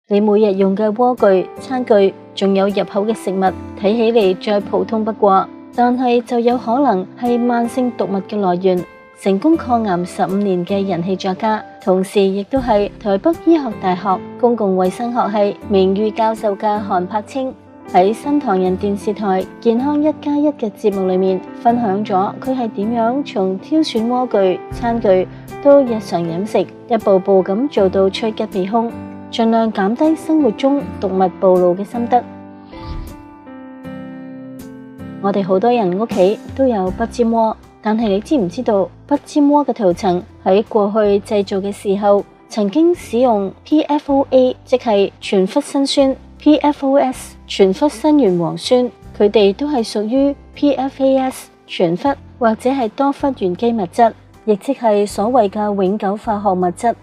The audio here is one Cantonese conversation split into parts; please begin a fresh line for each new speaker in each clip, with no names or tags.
你每日用嘅鍋具、餐具，仲有入口嘅食物，睇起嚟再普通不過，但係就有可能係慢性毒物嘅來源。成功抗癌15年嘅人氣作家，同時亦都係台北醫學大學公共衛生學系名譽教授嘅韓栢清，喺新唐人電視台健康1+1嘅節目裏面分享咗佢係點樣從挑選鍋具、餐具到日常飲食，一步步咁做到趨吉避凶，盡量減低生活中毒物暴露嘅心得。我哋好多人屋企都有不粘鍋，但係你知唔知道不粘鍋嘅塗層喺過去製造嘅時候，曾經使用 PFOA， 即係全氟辛酸 ，PFOS 全氟辛原磺酸，佢哋都係屬於 PFAS 全氟或者係多氟原基物質，亦即係所謂嘅永久化學物質。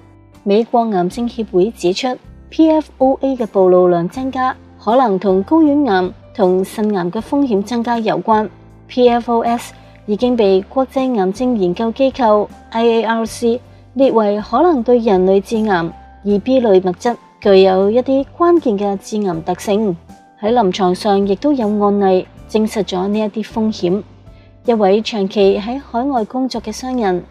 美國癌症協會指出 ，PFOA 嘅暴露量增加，可能同睾丸癌同腎癌嘅風險增加有關。PFOS 已經被國際癌症研究機構 IARC 列為可能對人類致癌2B 類物質，具有一啲關鍵嘅致癌特性。喺臨床上亦都有案例證實咗呢一啲風險。一位長期喺海外工作嘅商人，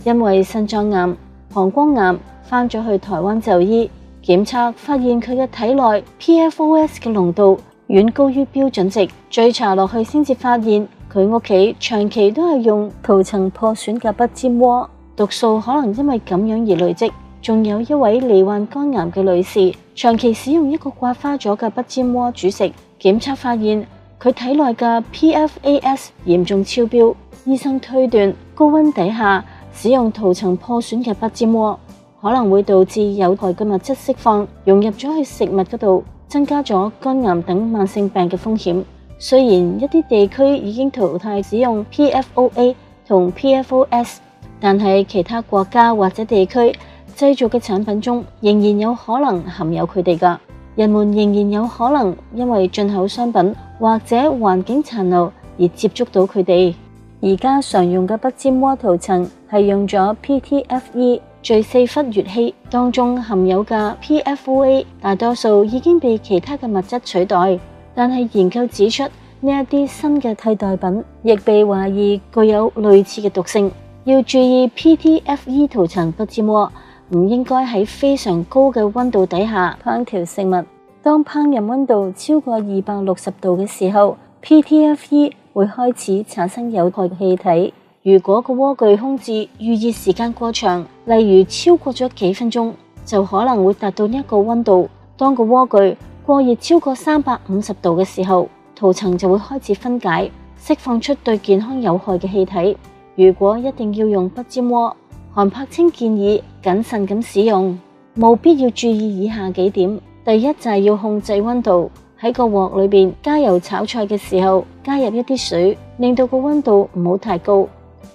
因為腎臟癌、膀胱癌返咗去台灣就醫，檢測發現佢嘅體內 PFOS 嘅濃度遠高於標準值，追查落去先至發現佢屋企長期都係用塗層破損嘅不粘鍋，毒素可能因為咁樣而累積。仲有一位罹患肝癌嘅女士，長期使用一個刮花咗嘅不粘鍋煮食，檢測發現佢體內嘅 PFAS 嚴重超標。醫生推斷高溫底下使用塗層破損嘅不粘鍋，可能會導致有害嘅物質釋放融入咗去食物嗰度，增加咗肝癌等慢性病嘅風險。雖然一啲地區已經淘汰使用 PFOA 同 PFOS， 但係其他國家或者地區製造嘅產品中仍然有可能含有佢哋㗎。人們仍然有可能因為進口商品或者環境殘留而接觸到佢哋。而家常用嘅不粘鍋塗層係用咗 PTFE 聚四氟乙烯，當中含有嘅 PFOA 大多數已經被其他嘅物質取代，但係研究指出呢一啲新嘅替代品亦被懷疑具有類似嘅毒性。要注意 PTFE 塗層不粘鍋唔應該喺非常高嘅溫度底下烹調食物。當烹飪溫度超過260度嘅時候， PTFE 會開始產生有害嘅氣體。如果個鍋具空置預熱時間過長，例如超過咗幾分鐘，就可能會達到呢一個溫度。當個鍋具過熱超過350度嘅時候，塗層就會開始分解，釋放出對健康有害嘅氣體。如果一定要用不粘鍋，韓栢清建議謹慎咁使用，務必要注意以下幾點。第一就係要控制溫度，喺個鑊裏邊加油炒菜嘅時候加入一啲水，令到個溫度唔好太高。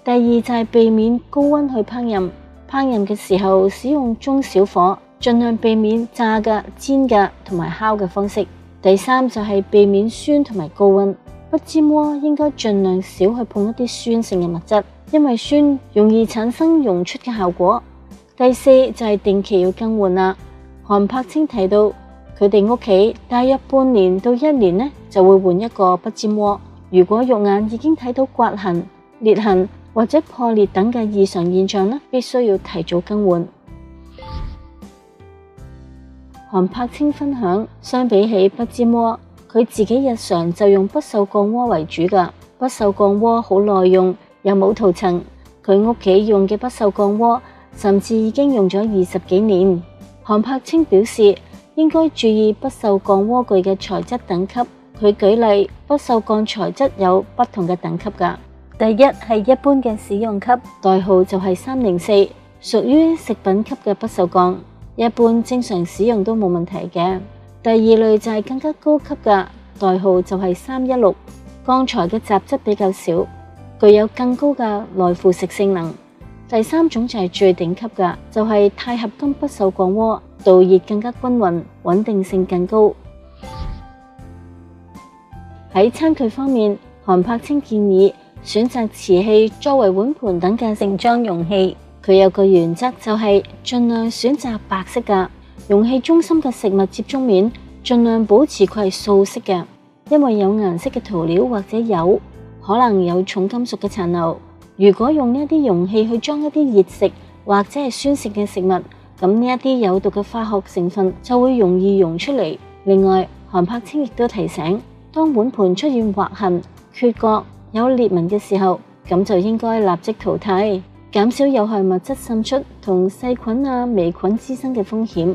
第二就係避免高溫去烹飪，烹飪嘅時候使用中小火，盡量避免炸嘅、煎嘅同埋烤嘅方式。第三就係避免酸同埋高溫，不粘鍋應該盡量少去碰一啲酸性嘅物質，因為酸容易產生溶出嘅效果。第四就係定期要更換啦。韓栢清提到佢哋屋企大約半年到1年呢就會換一個不粘鍋。如果肉眼已經睇到刮痕、裂痕或者破裂等嘅異常現象呢，必須要提早更換。韓栢清分享，相比起不粘鍋，佢自己日常就用不鏽鋼鍋為主㗎。不鏽鋼鍋好耐用，又冇塗層。佢屋企用嘅不鏽鋼鍋甚至已經用咗20幾年。韓栢清表示，應該注意不鏽鋼鍋具嘅材質等級。佢舉例，不鏽鋼材質有不同嘅等級㗎。第一係一般嘅使用級，代號就係304，屬於食品級嘅不鏽鋼，一般正常使用都冇問題嘅。第二類就係更加高級嘅，代號就係316，鋼材嘅雜質比較少，具有更高嘅耐腐蝕性能。第三種就係最頂級嘅，就係鈦合金不鏽鋼鍋，導熱更加均勻，穩定性更高。喺餐具方面，韓栢清建議選擇瓷器作為碗盤等嘅盛裝容器。佢有個原則就係盡量選擇白色嘅，容器中心嘅食物接觸面盡量保持佢係素色嘅，因為有顏色嘅塗料或者油可能有重金屬嘅殘留。如果用呢一啲容器去裝一啲熱食或者係酸性嘅食物，咁呢一啲有毒嘅化學成分就會容易溶出嚟。另外，韓柏青亦都提醒，當碗盤出現劃痕、缺角、有裂紋嘅時候，咁就應該立即淘汰，減少有害物質滲出同細菌微菌滋生嘅風險。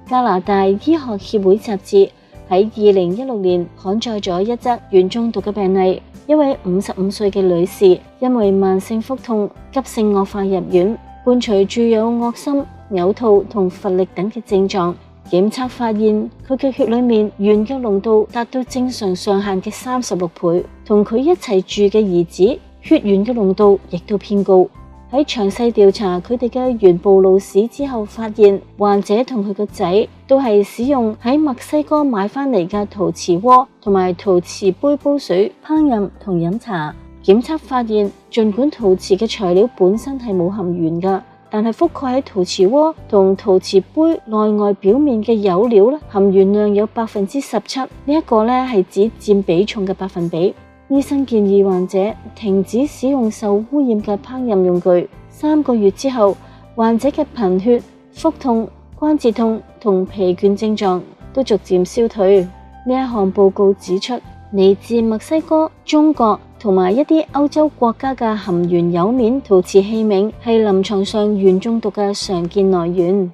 加拿大醫學協會雜誌喺2016年刊載咗一則鉛中毒嘅病例，一位55歲嘅女士因為慢性腹痛急性惡化入院，伴隨住有噁心、嘔吐同乏力等嘅症狀。檢測發現佢嘅血裏面鉛嘅濃度達到正常上限嘅36倍，同佢一齊住嘅兒子血鉛嘅濃度亦都偏高。喺詳細調查佢哋嘅鉛暴露史之後，發現患者同佢個仔都係使用喺墨西哥買翻嚟嘅陶瓷鍋同埋陶瓷杯煲水烹飪同飲茶。檢測發現，儘管陶瓷嘅材料本身係冇含鉛㗎，但係覆蓋喺陶瓷鍋同陶瓷杯內外表面嘅油料咧，含鉛量有17%，呢一個咧係指佔比重嘅百分比。醫生建議患者停止使用受污染嘅烹飪用具。3個月之後，患者嘅貧血、腹痛、關節痛同疲倦症狀都逐漸消退。呢一項報告指出，嚟自墨西哥、中國同埋一啲歐洲國家嘅含鉛釉面陶瓷器皿係臨床上鉛中毒嘅常見來源。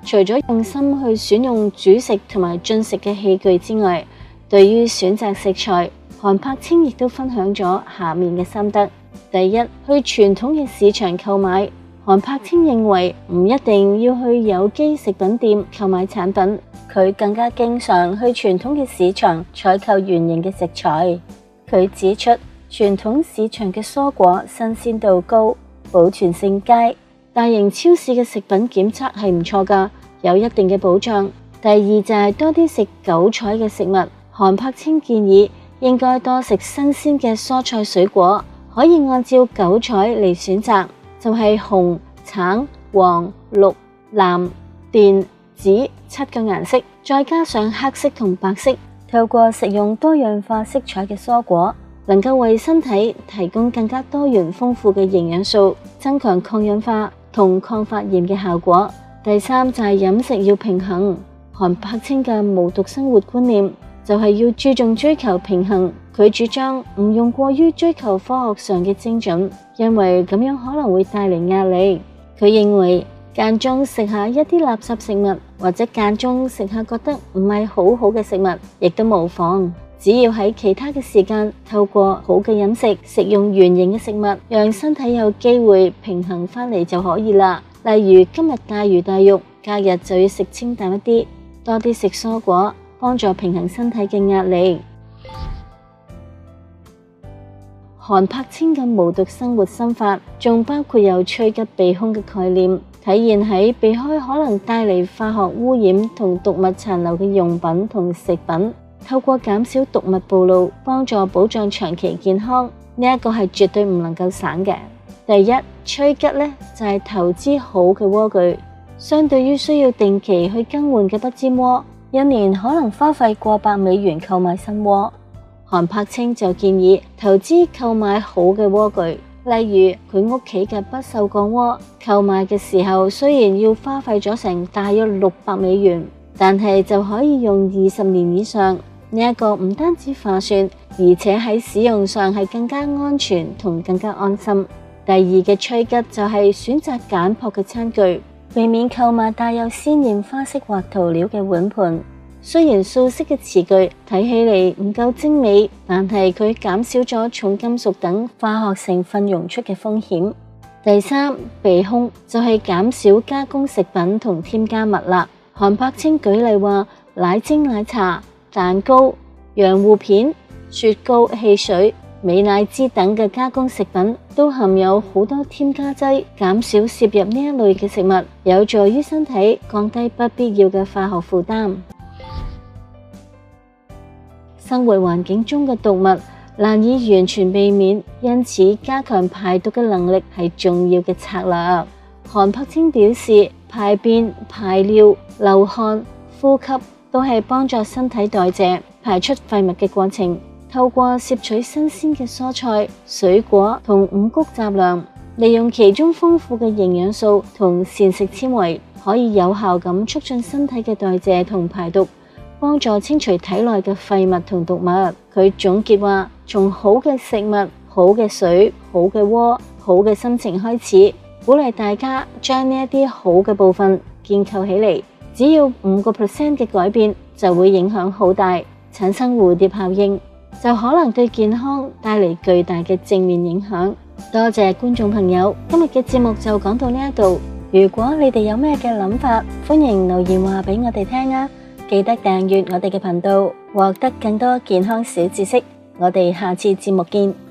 除咗用心去選用煮食同埋進食嘅器具之外，對於選擇食材，韓柏青亦都分享咗下面嘅心得。第一，去傳統嘅市場購買。韓柏青認為唔一定要去有機食品店購買產品，佢更加經常去傳統嘅市場採購原形嘅食材。佢指出，傳統市場嘅蔬果新鮮度高，保存性佳，大型超市嘅食品檢測係唔錯㗎，有一定嘅保障。第二就係多啲食韭菜嘅食物。韓柏青建議應該多食新鮮嘅蔬菜水果，可以按照韭菜嚟選擇，就係紅、橙、黃、綠、藍、靛、紫7個顏色，再加上黑色同白色。透過食用多樣化色彩嘅蔬果，能夠為身體提供更加多元豐富嘅營養素，增強抗氧化同抗發炎嘅效果。第三就係飲食要平衡。韓柏青嘅無毒生活觀念就係要注重追求平衡，佢主張唔用過於追求科學上嘅精準，因為咁樣可能會帶嚟壓力。佢認為間中食下一啲垃圾食物，或者間中食下覺得唔係好好嘅食物，亦都無妨。只要喺其他嘅時間透過好嘅飲食，食用原形嘅食物，讓身體有機會平衡返嚟就可以啦。例如今日大魚大肉，假日就要食清淡一啲，多啲食蔬果，幫助平衡身體嘅壓力。韓柏青嘅無毒生活心法，仲包括有趨吉避凶嘅概念，體現喺避開可能帶嚟化學污染同毒物殘留嘅用品同食品，透過減少毒物暴露，幫助保障長期健康。呢一個係絕對唔能夠省嘅。第一，趨吉呢就係投資好嘅鍋具，相對於需要定期去更換嘅不粘鍋，一年可能花費過百美元購買新鍋。韓柏青就建議投資購買好嘅鍋具，例如佢屋企嘅不鏽鋼鍋，購買嘅時候雖然要花費咗成大約600美元，但係就可以用20年以上。呢一個唔單止划算，而且喺使用上係更加安全同更加安心。第二嘅趨吉就係選擇簡樸嘅餐具，避免購買帶有鮮豔花式或塗料嘅碗盤。雖然素色嘅瓷具睇起嚟唔夠精美，但係佢減少咗重金屬等化學成分溶出嘅風險。第三，避凶就係減少加工食品同添加物啦。韓柏青舉例話，奶精奶茶、蛋糕、洋芋片、雪糕、汽水、美乃滋等嘅加工食品都含有好多添加劑，減少攝入呢一類嘅食物，有助於身體降低不必要嘅化學負擔。生活環境中嘅毒物難以完全避免，因此加強排毒嘅能力係重要嘅策略。韓柏青表示，排便、排尿、流汗、呼吸都係幫助身體代謝、排出廢物嘅過程。透過攝取新鮮嘅蔬菜、水果同五穀雜糧，利用其中豐富嘅營養素同膳食纖維，可以有效咁促進身體嘅代謝同排毒，幫助清除體內嘅廢物同毒物。佢總結話，從好嘅食物、好嘅水、好嘅鍋、好嘅心情開始，鼓勵大家將呢一啲好嘅部分建構起嚟。只要5% 嘅改變，就會影響好大，產生蝴蝶效應，就可能對健康帶嚟巨大嘅正面影響。多謝觀眾朋友，今日嘅節目就講到呢一度。如果你哋有咩嘅諗法，歡迎留言話俾我哋聽啊！記得訂閱我哋嘅頻道，獲得更多健康小知識。我哋下次節目見。